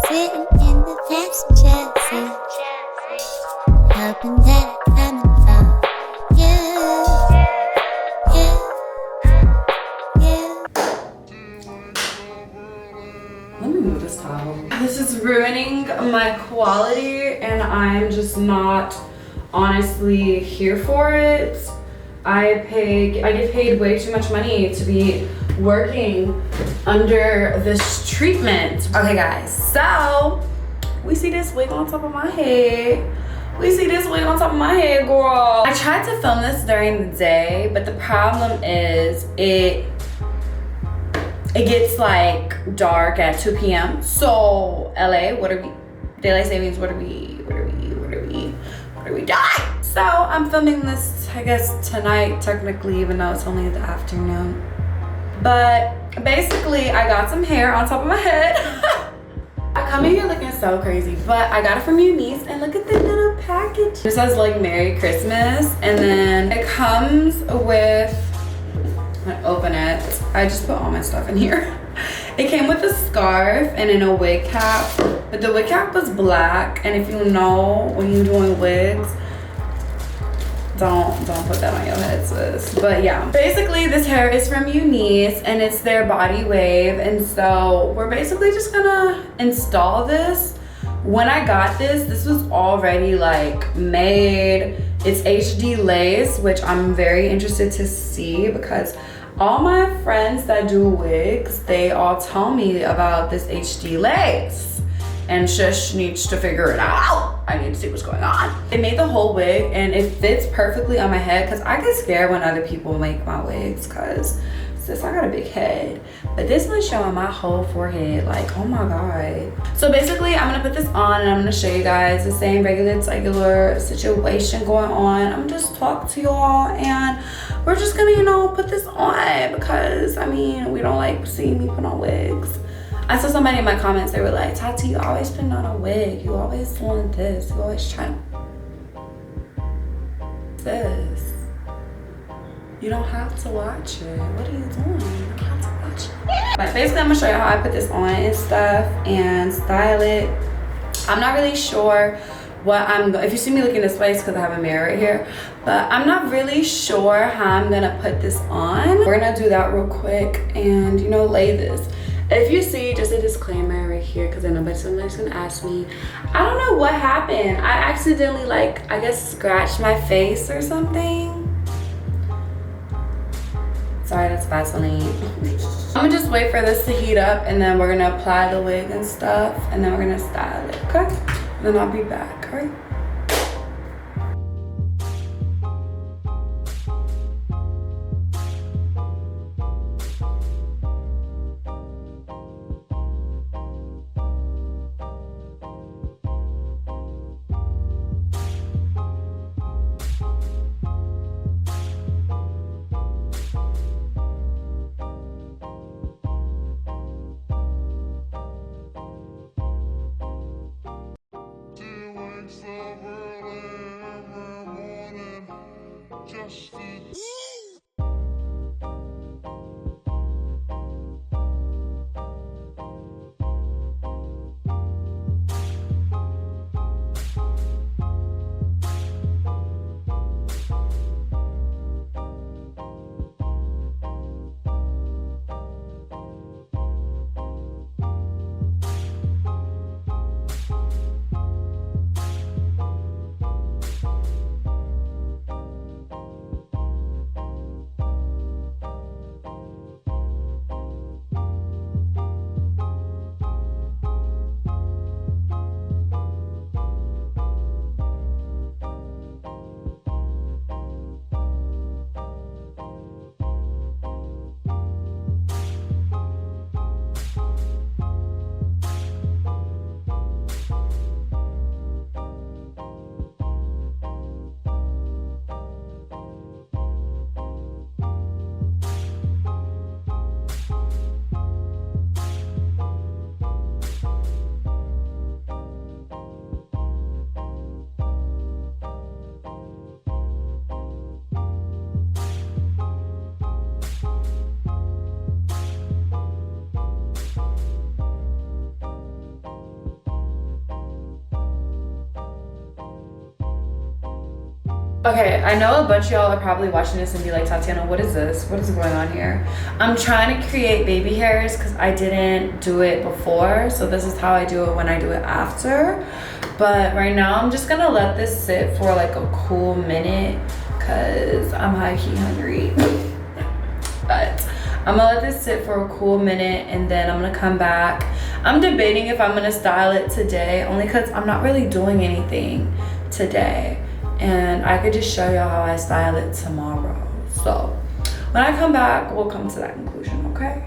Sitting in the passenger seat, hoping that I'm coming for you, Let me move this towel. This is ruining my quality and I'm just not honestly here for it. I get paid way too much money to be working under this treatment. Okay guys, so we see this wig on top of my head. We see this wig on top of my head, girl. I tried to film this during the day, but the problem is it gets like dark at 2 p.m. So LA, what are we? Daylight savings, what are we doing? So I'm filming this, I guess, tonight, technically, even though it's only the afternoon. But basically, I got some hair on top of my head. I come in here looking so crazy, but I got it from Eunice, and look at the little package. It says like Merry Christmas, and then it comes with, I'm gonna open it. I just put all my stuff in here. It came with a scarf and then a wig cap, but the wig cap was black, and if you know when you're doing wigs, don't put that on your head, sis. But yeah, basically this hair is from Eunice and it's their body wave, and so we're basically just gonna install this. When I got this was already like made. It's HD lace, which I'm very interested to see because all my friends that do wigs, they all tell me about this HD lace. And Shush needs to figure it out. I need to see what's going on. They made the whole wig and it fits perfectly on my head because I get scared when other people make my wigs because sis, I got a big head. But this one's showing my whole forehead, like, oh my God. So basically I'm gonna put this on and I'm gonna show you guys the same regular situation going on. I'm just talk to y'all and we're just gonna, you know, put this on because I mean, we don't like seeing me put on wigs. I saw somebody in my comments, they were like, Tati, you always putting on a wig. You always doing this. You always trying. Sis, you don't have to watch it. What are you doing? You don't have to watch it. But basically, I'm gonna show you how I put this on and stuff and style it. I'm not really sure what if you see me looking this way, it's because I have a mirror right here. But I'm not really sure how I'm gonna put this on. We're gonna do that real quick and, you know, lay this. If you see, just a disclaimer right here, because I know somebody's gonna ask me, I don't know what happened. I accidentally, like, I guess scratched my face or something. Sorry, that's Vaseline. I'm gonna just wait for this to heat up and then we're gonna apply the wig and stuff and then we're gonna style it, okay? And then I'll be back, all right? Okay, I know a bunch of y'all are probably watching this and be like, Tatyana, what is this? What is going on here? I'm trying to create baby hairs because I didn't do it before. So this is how I do it when I do it after. But right now I'm just gonna let this sit for like a cool minute because I'm high-key hungry. But I'm gonna let this sit for a cool minute and then I'm gonna come back. I'm debating if I'm gonna style it today only because I'm not really doing anything today. And I could just show y'all how I style it tomorrow. So when I come back, we'll come to that conclusion, okay?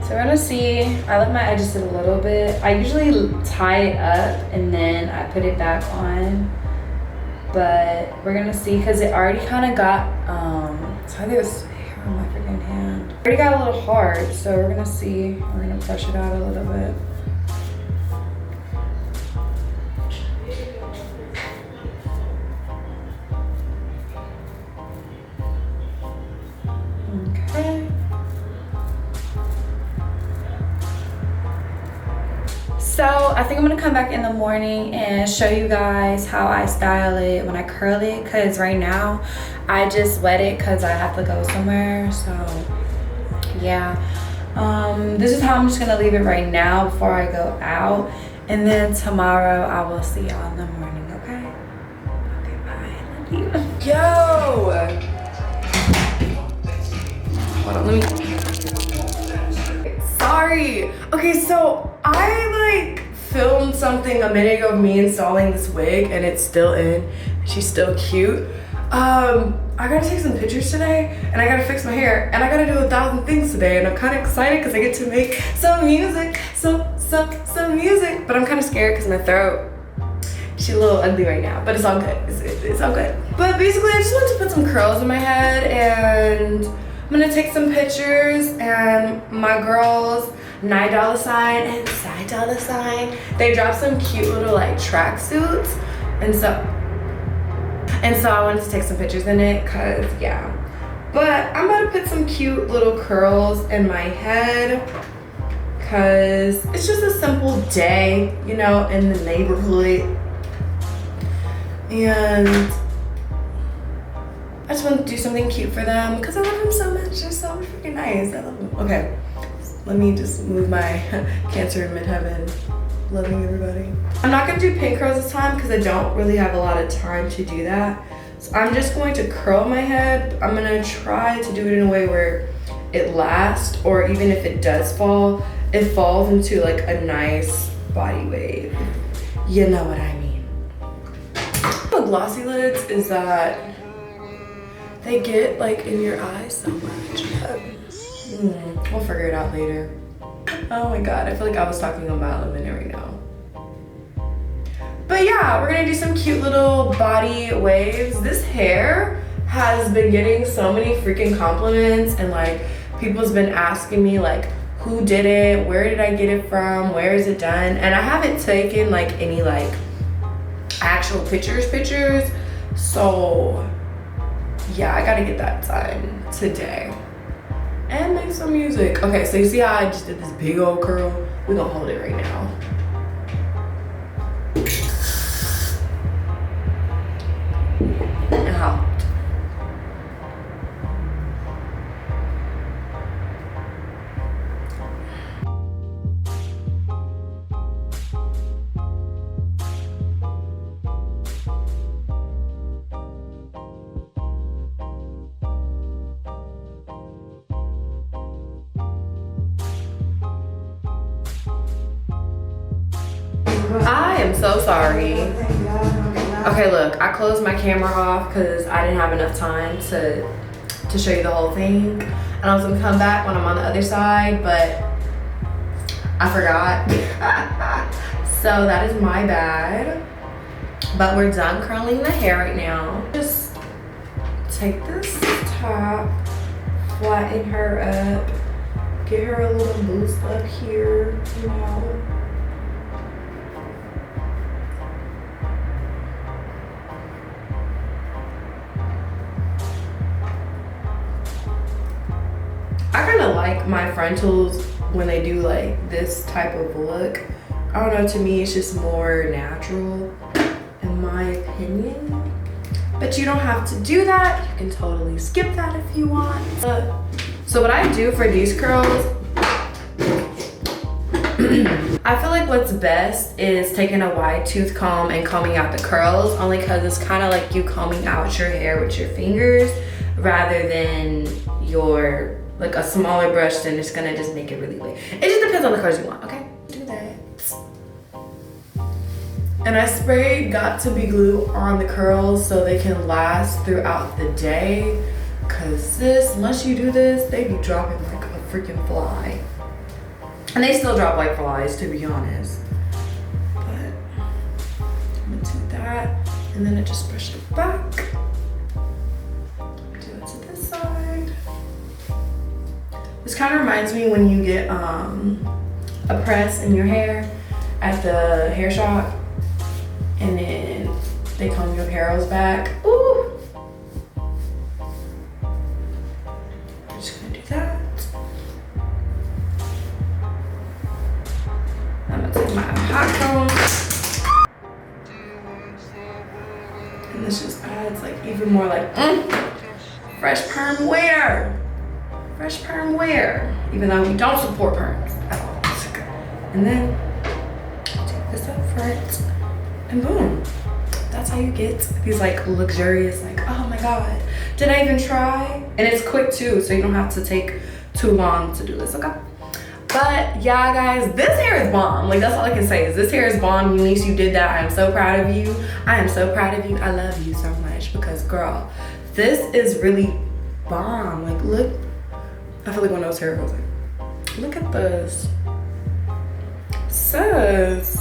So we're gonna see, I let my edges sit a little bit. I usually tie it up and then I put it back on. But we're gonna see, cause it already kind of got, so I think it's hair on my freaking hand. It already got a little hard, so we're gonna see. We're gonna brush it out a little bit. Okay. So I think I'm gonna come back in the morning and show you guys how I style it when I curl it, because right now I just wet it because I have to go somewhere. So yeah, this is how I'm just gonna leave it right now before I go out, and then tomorrow I will see y'all in the morning. Okay, bye, love you. Yo, hold on, let me, sorry. Okay, so I filmed something a minute ago of me installing this wig and it's still in. She's still cute. I gotta take some pictures today and I gotta fix my hair and I gotta do 1,000 things today, and I'm kind of excited because I get to make some music, some music, but I'm kind of scared because my throat, she's a little ugly right now, but it's all good. It's all good. But basically I just wanted to put some curls in my head and I'm gonna take some pictures, and my girls, $9 and $sign, they dropped some cute little track suits, and so I wanted to take some pictures in it, cause yeah. But I'm about to put some cute little curls in my head, cause it's just a simple day, you know, in the neighborhood, and I just want to do something cute for them because I love them so much. They're so freaking nice. I love them. Okay, let me just move my Cancer in midheaven. Loving everybody. I'm not gonna do pin curls this time because I don't really have a lot of time to do that. So I'm just going to curl my head. I'm gonna try to do it in a way where it lasts, or even if it does fall, it falls into a nice body wave. You know what I mean. With glossy lids is that they get in your eyes so much. We'll figure it out later. Oh my god, I feel like I was talking about a minute right now. But yeah, we're gonna do some cute little body waves. This hair has been getting so many freaking compliments, and like people's been asking me like, who did it, where did I get it from, where is it done? And I haven't taken like any like actual pictures, so yeah, I gotta get that done today and make some music. Okay, so you see how I just did this big old curl? We're gonna hold it right now. And how? I am so sorry. Okay, look, I closed my camera off because I didn't have enough time to show you the whole thing. And I was gonna come back when I'm on the other side, but I forgot. So that is my bad. But we're done curling the hair right now. Just take this top, flatten her up, get her a little boost up here, you know. I kind of like my frontals when they do like this type of look. I don't know, to me it's just more natural in my opinion. But you don't have to do that. You can totally skip that if you want. So what I do for these curls, I feel like what's best is taking a wide tooth comb and combing out the curls, only because it's kind of like you combing out your hair with your fingers rather than your like a smaller brush, then it's gonna just make it really big. It just depends on the colors you want, okay? Do that. And I sprayed Got To Be Glue on the curls so they can last throughout the day. Cause this, once you do this, they be dropping like a freaking fly. And they still drop like flies, to be honest. But I'm gonna do that. And then I just brush it back. Do it to this side. This kind of reminds me when you get a press in your hair at the hair shop and then they comb your curls back. Ooh! I'm just gonna do that. I'm gonna take my hot comb. And this just adds like even more like fresh perm wear. Fresh perm wear, even though we don't support perms at all. And then I'll take this up front and boom. That's how you get these like luxurious, like, oh my God, did I even try? And it's quick too, so you don't have to take too long to do this, okay? But yeah, guys, this hair is bomb. Like, that's all I can say is this hair is bomb. Eunice, you did that. I am so proud of you. I am so proud of you. I love you so much because girl, this is really bomb. Like, look. I feel like one of those hair goes like, look at this. Sis.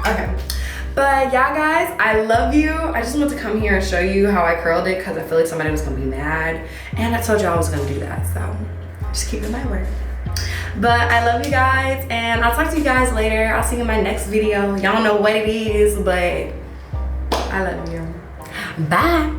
Okay. But yeah, guys, I love you. I just wanted to come here and show you how I curled it because I feel like somebody was gonna be mad. And I told you I was gonna do that, so just keep in my word. But I love you guys, and I'll talk to you guys later. I'll see you in my next video. Y'all know what it is, but I love you. Bye.